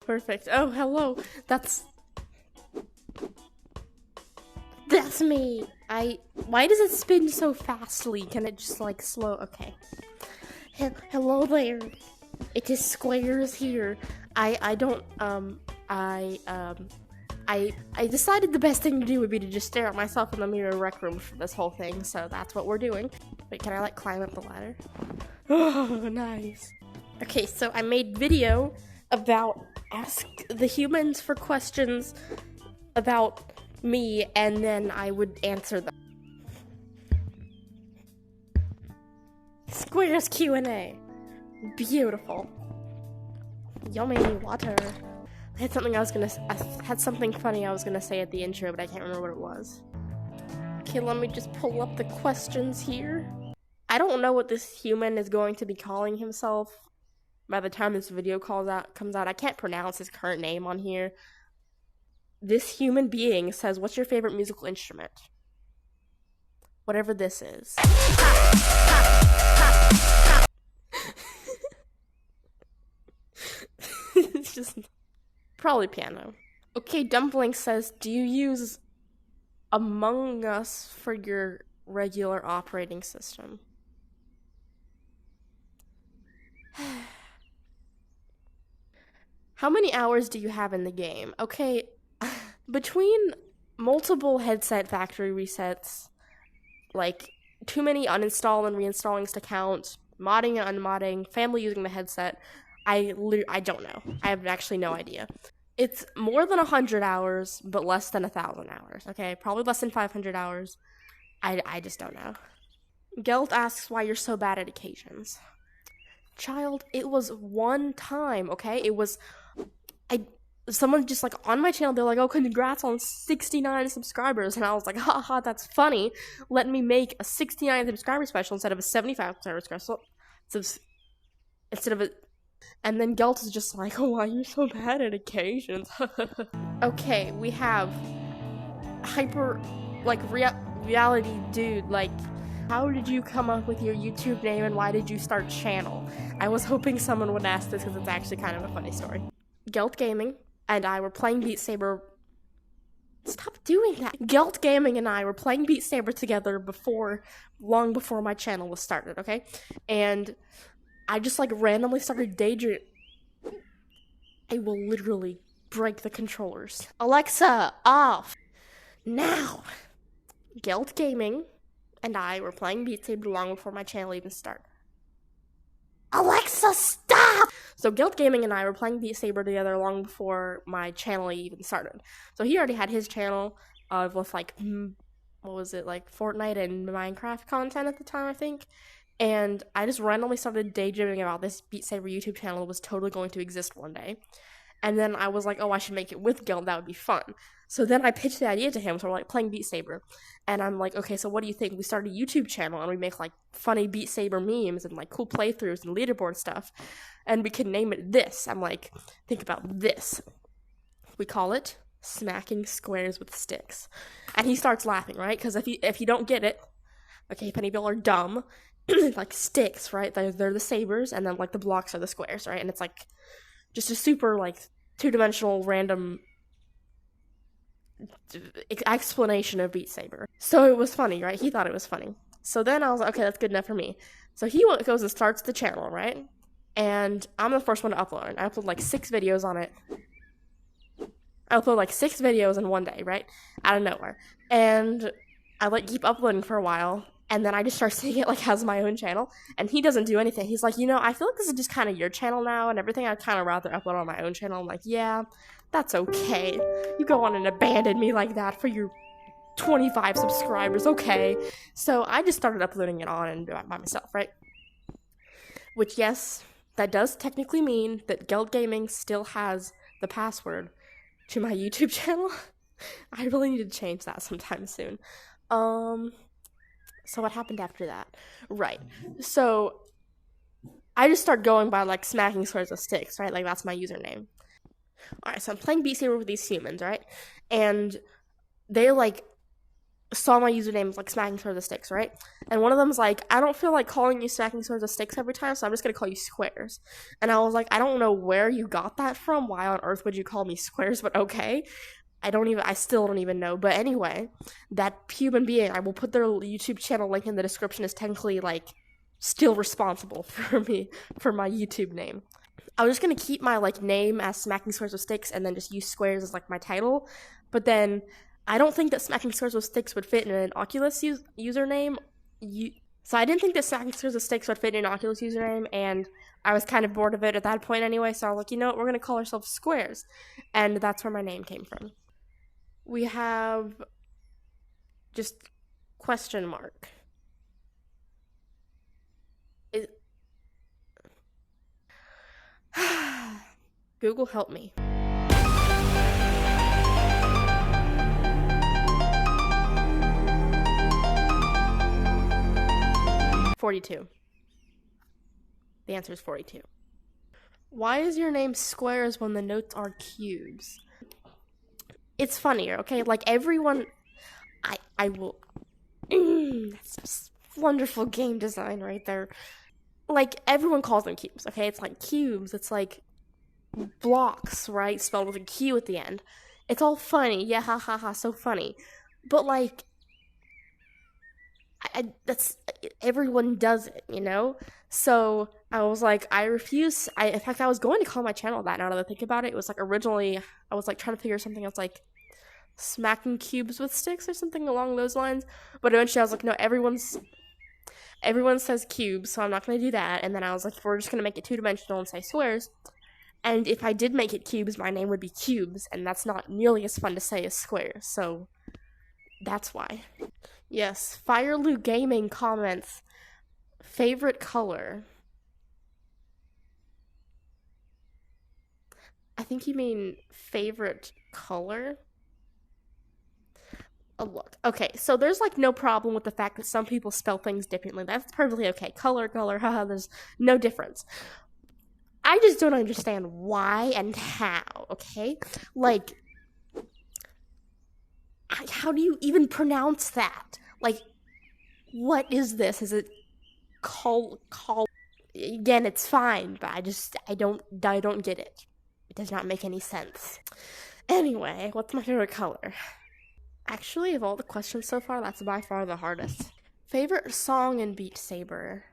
perfect. Oh, hello. That's me. Why does it spin so fastly? Can it just like slow? Okay. Hello there. It is Squares here. I decided the best thing to do would be to just stare at myself in the mirror rec room for this whole thing, so that's what we're doing. Wait, can I like climb up the ladder? Oh, nice. Okay, so I made video about ask the humans for questions about me, and then I would answer them. Squares Q&A. Beautiful. Yummy water. I had something funny I was gonna say at the intro, but I can't remember what it was. Okay, let me just pull up the questions here. I don't know what this human is going to be calling himself by the time this video comes out. I can't pronounce his current name on here. This human being says, "What's your favorite musical instrument?" Whatever this is. It's just probably piano. Okay, Dumpling says, "Do you use Among Us for your regular operating system?" How many hours do you have in the game? Okay, between multiple headset factory resets, like too many uninstall and reinstallings to count, modding and unmodding, family using the headset, I don't know. I have actually no idea. It's more than 100 hours, but less than 1,000 hours, okay? Probably less than 500 hours. I just don't know. Gelt asks why you're so bad at occasions. Child, it was one time, okay? Someone just like on my channel, they're like, "Oh, congrats on 69 subscribers." And I was like, haha, that's funny. Let me make a 69 subscriber special instead of a 75 subscriber special. And then Gelt is just like, "Oh, why are you so bad at occasions?" Okay, we have hyper, like, reality dude, like, how did you come up with your YouTube name and why did you start channel? I was hoping someone would ask this because it's actually kind of a funny story. Gelt Gaming and I were playing Beat Saber. Stop doing that. Gelt Gaming and I were playing Beat Saber together long before my channel was started, okay? And I just like randomly started daydreaming. I will literally break the controllers. Alexa, off! Now! Gelt Gaming and I were playing Beat Saber long before my channel even started. Alexa, stop! So Gelt Gaming and I were playing Beat Saber together long before my channel even started. So he already had his channel with like, what was it, like Fortnite and Minecraft content at the time, I think. And I just randomly started daydreaming about this Beat Saber YouTube channel that was totally going to exist one day. And then I was like, oh, I should make it with Gelt, that would be fun. So then I pitched the idea to him, so we're like playing Beat Saber. And I'm like, okay, so what do you think? We start a YouTube channel and we make like funny Beat Saber memes and like cool playthroughs and leaderboard stuff. And we can name it this. I'm like, think about this. We call it Smacking Squares with Sticks. And he starts laughing, right? Because if you don't get it, okay, if any people are dumb, like sticks, right? They're the sabers, and then like the blocks are the squares, right? And it's like just a super like two-dimensional random explanation of Beat Saber. So it was funny, right? He thought it was funny. So then I was like, okay, that's good enough for me. So he goes and starts the channel, right? And I'm the first one to upload. I upload like 6 videos on it. I upload like 6 videos in one day, right? Out of nowhere. And I like keep uploading for a while. And then I just start seeing it like as my own channel. And he doesn't do anything. He's like, I feel like this is just kind of your channel now. And everything I'd kind of rather upload on my own channel. I'm like, yeah, that's okay. You go on and abandon me like that for your 25 subscribers, okay. So I just started uploading it on and by myself, right? Which, yes, that does technically mean that Gelt Gaming still has the password to my YouTube channel. I really need to change that sometime soon. So what happened after that? Right. So I just start going by like Smacking Squares with Sticks, right? Like that's my username. Alright, so I'm playing Beat Saber with these humans, right? And they like saw my usernames like Smacking Swords of Sticks, right? And one of them's like, I don't feel like calling you Smacking Swords of Sticks every time, so I'm just gonna call you Squares. And I was like, I don't know where you got that from. Why on earth would you call me Squares? But okay. I still don't even know. But anyway, that human being, I will put their YouTube channel link in the description, is technically like still responsible for my YouTube name. I was just gonna keep my like name as Smacking Swords with Sticks and then just use Squares as like my title, but then I don't think that Smacking Swords with Sticks would fit in an Oculus username. So I didn't think that Smacking Swords with Sticks would fit in an Oculus username, and I was kind of bored of it at that point anyway. So I was like, you know what, we're gonna call ourselves Squares, and that's where my name came from. We have just question mark. Google help me. $42. The answer is 42. Why is your name Squares when the notes are cubes? It's funnier, okay? Like everyone, I will. That's just wonderful game design right there. Like everyone calls them cubes, okay? It's like cubes. It's like blocks, right? Spelled with a Q at the end. It's all funny. Yeah, ha ha ha, so funny. But like, that's everyone does it, you know? So I was like, I refuse. In fact, I was going to call my channel that. Now that I think about it, it was like originally I was like trying to figure something else, like Smacking Cubes with Sticks or something along those lines. But eventually, I was like, no, everyone says cubes, so I'm not gonna do that. And then I was like, we're just gonna make it 2-dimensional and say Squares. And if I did make it cubes, my name would be Cubes, and that's not nearly as fun to say as Squares. So that's why. Yes, Fireloo Gaming comments, favorite color. I think you mean favorite color? Oh, look. Okay, so there's like no problem with the fact that some people spell things differently. That's perfectly okay. Color, haha, there's no difference. I just don't understand why and how, okay? Like, how do you even pronounce that? Like, what is this? Is it call? Again, it's fine, but I don't get it. It does not make any sense. Anyway, what's my favorite color? Actually, of all the questions so far, that's by far the hardest. Favorite song in Beat Saber.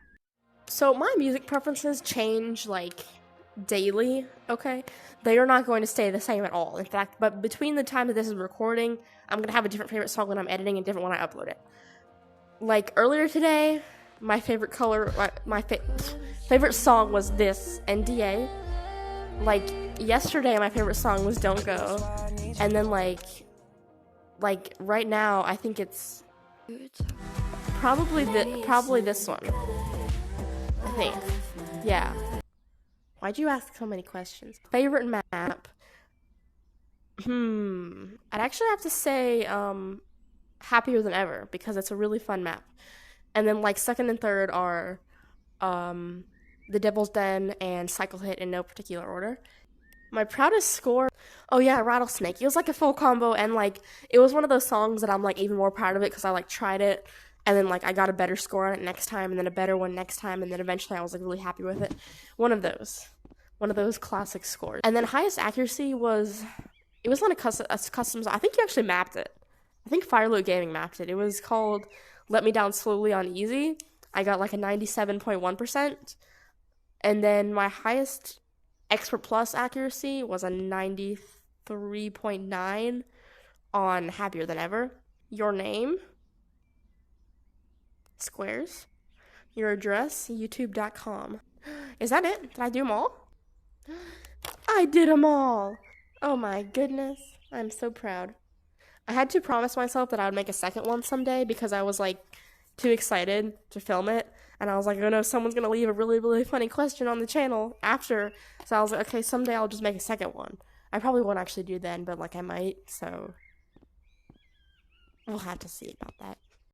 So my music preferences change like daily, okay? They are not going to stay the same at all. In fact, but between the time that this is recording, I'm gonna have a different favorite song when I'm editing and different when I upload it. Like earlier today, my favorite color, my favorite song was this, NDA. Like yesterday, my favorite song was Don't Go. And then like right now, I think it's probably this one. I think. Yeah. Why'd you ask so many questions? Favorite map? I'd actually have to say Happier Than Ever, because it's a really fun map. And then like second and third are The Devil's Den and Cycle Hit in no particular order. My proudest score, oh yeah, Rattlesnake. It was like a full combo, and like it was one of those songs that I'm like even more proud of it because I like tried it, and then like I got a better score on it next time, and then a better one next time, and then eventually I was like really happy with it. One of those classic scores. And then highest accuracy was, it was on a custom. I think you actually mapped it. I think Fireloo Gaming mapped it. It was called Let Me Down Slowly on Easy. I got like a 97.1%, and then my highest Expert Plus accuracy was a 93.9 on Happier Than Ever. Your name? Squares. Your address? YouTube.com. Is that it? Did I do them all? I did them all! Oh my goodness. I'm so proud. I had to promise myself that I would make a second one someday because I was like too excited to film it. And I was like, oh no, someone's gonna leave a really, really funny question on the channel after. So I was like, okay, someday I'll just make a second one. I probably won't actually do then, but like I might, so we'll have to see about that.